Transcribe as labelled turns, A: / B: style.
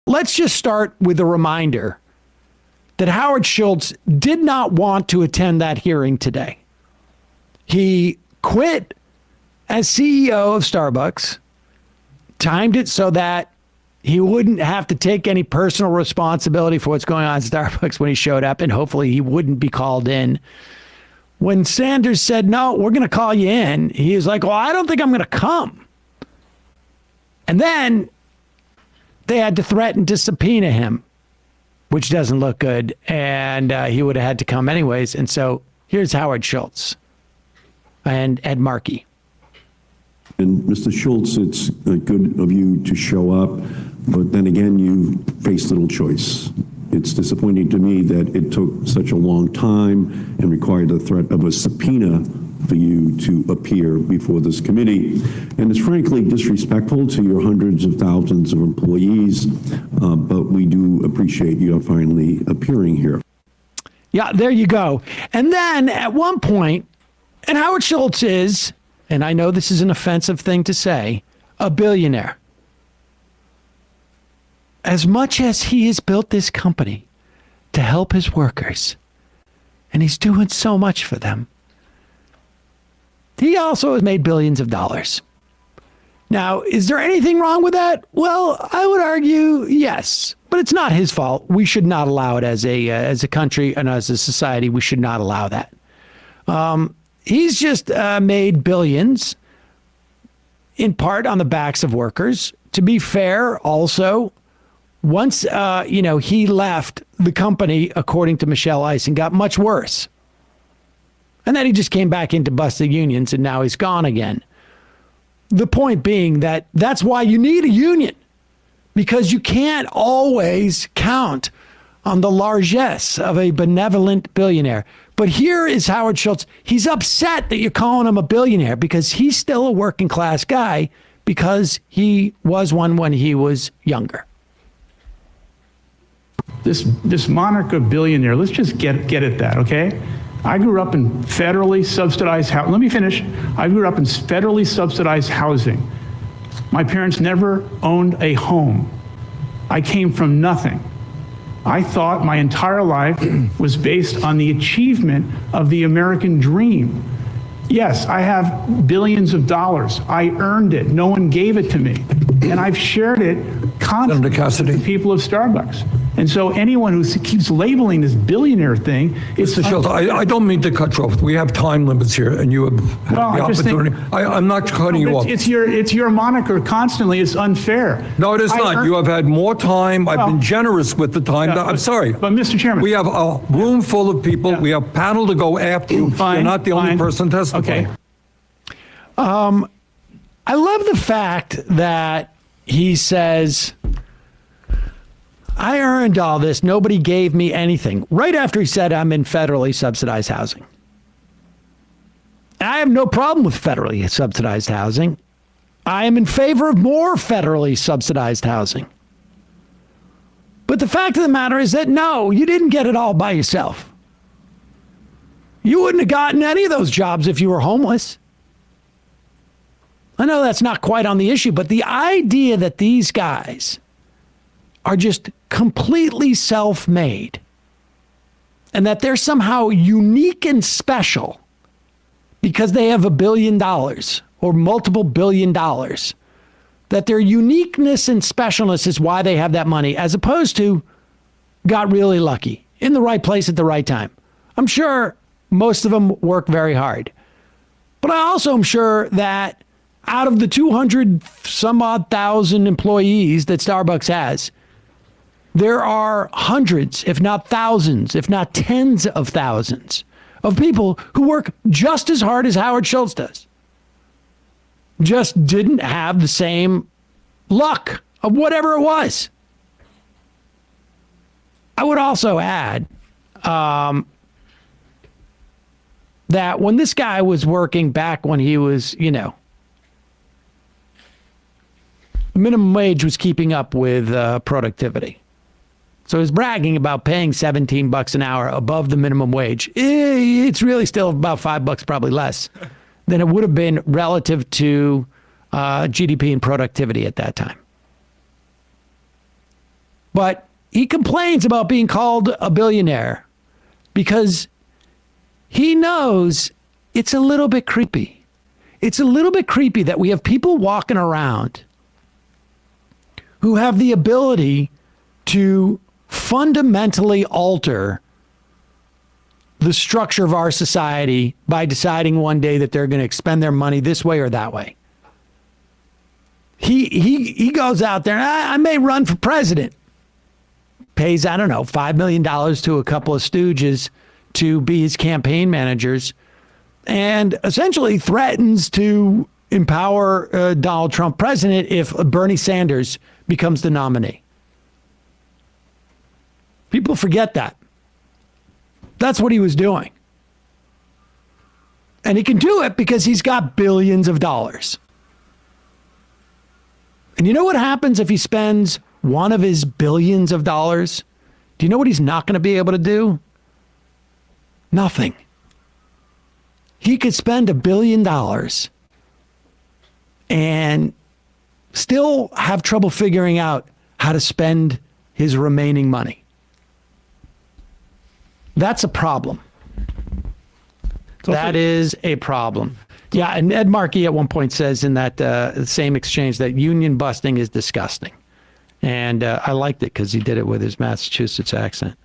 A: let's just start with a reminder that Howard Schultz did not want to attend that hearing today. He quit as CEO of Starbucks, timed it so that he wouldn't have to take any personal responsibility for what's going on at Starbucks when he showed up, and hopefully he wouldn't be called in. When Sanders said, no, we're going to call you in, he was like, well, I don't think I'm going to come. And then they had to threaten to subpoena him, which doesn't look good. And he would have had to come anyways. And so here's Howard Schultz and Ed Markey.
B: And Mr. Schultz, it's good of you to show up, but then again, you face little choice. It's disappointing to me that it took such a long time and required the threat of a subpoena for you to appear before this committee. And it's frankly disrespectful to your hundreds of thousands of employees, but we do appreciate you finally appearing here.
A: Yeah, there you go. And then at one point, and Howard Schultz is, and I know this is an offensive thing to say, a billionaire. As much as he has built this company to help his workers, and he's doing so much for them, he also has made billions of dollars. Now, is there anything wrong with that? Well, I would argue yes, but it's not his fault. We should not allow it as a country and as a society. We should not allow that. He's just made billions, in part on the backs of workers. To be fair, also, once he left the company, according to Michelle Eisen, got much worse. And then he just came back in to bust the unions, and now he's gone again. The point being that that's why you need a union, because you can't always count on the largesse of a benevolent billionaire. But here is Howard Schultz. He's upset that you're calling him a billionaire because he's still a working class guy, because he was one when he was younger.
C: This moniker billionaire, let's just get at that, okay? I grew up in federally subsidized housing. Let me finish. I grew up in federally subsidized housing. My parents never owned a home. I came from nothing. I thought my entire life was based on the achievement of the American dream. Yes, I have billions of dollars. I earned it. No one gave it to me. And I've shared it constantly with the people of Starbucks. And so anyone who keeps labeling this billionaire thing, it's...
D: Mr. Schultz, I don't mean to cut you off. We have time limits here, and you have the opportunity. I'm not cutting you off.
C: It's your moniker constantly. It's unfair.
D: No, it is not. You have had more time. I've been generous with the time. I'm sorry.
C: But, Mr. Chairman...
D: We have a room full of people. Yeah. We have a panel to go after you. You're not the only person testifying.
C: Okay.
A: I love the fact that he says, I earned all this. Nobody gave me anything. Right after he said, I'm in federally subsidized housing. I have no problem with federally subsidized housing. I am in favor of more federally subsidized housing. But the fact of the matter is that, no, you didn't get it all by yourself. You wouldn't have gotten any of those jobs if you were homeless. I know that's not quite on the issue, but the idea that these guys are just completely self-made and that they're somehow unique and special because they have $1 billion or multiple $1 billion, that their uniqueness and specialness is why they have that money, as opposed to got really lucky in the right place at the right time. I'm sure most of them work very hard, but I also am sure that out of the 200 some odd thousand employees that Starbucks has, there are hundreds, if not thousands, if not tens of thousands of people who work just as hard as Howard Schultz does. Just didn't have the same luck of whatever it was. I would also add that when this guy was working back when he was, the minimum wage was keeping up with productivity. So he's bragging about paying $17 an hour above the minimum wage. It's really still about $5, probably less than it would have been relative to GDP and productivity at that time. But he complains about being called a billionaire because he knows it's a little bit creepy. It's a little bit creepy that we have people walking around who have the ability to fundamentally alter the structure of our society by deciding one day that they're going to expend their money this way or that way. He goes out there, I may run for president. Pays, I don't know, $5 million to a couple of stooges to be his campaign managers, and essentially threatens to empower Donald Trump president if Bernie Sanders becomes the nominee. People forget that. That's what he was doing. And he can do it because he's got billions of dollars. And you know what happens if he spends one of his billions of dollars? Do you know what he's not going to be able to do? Nothing. He could spend $1 billion and still have trouble figuring out how to spend his remaining money. That's a problem. That is a problem. Yeah, and Ed Markey at one point says in that same exchange that union busting is disgusting. And I liked it because he did it with his Massachusetts accent.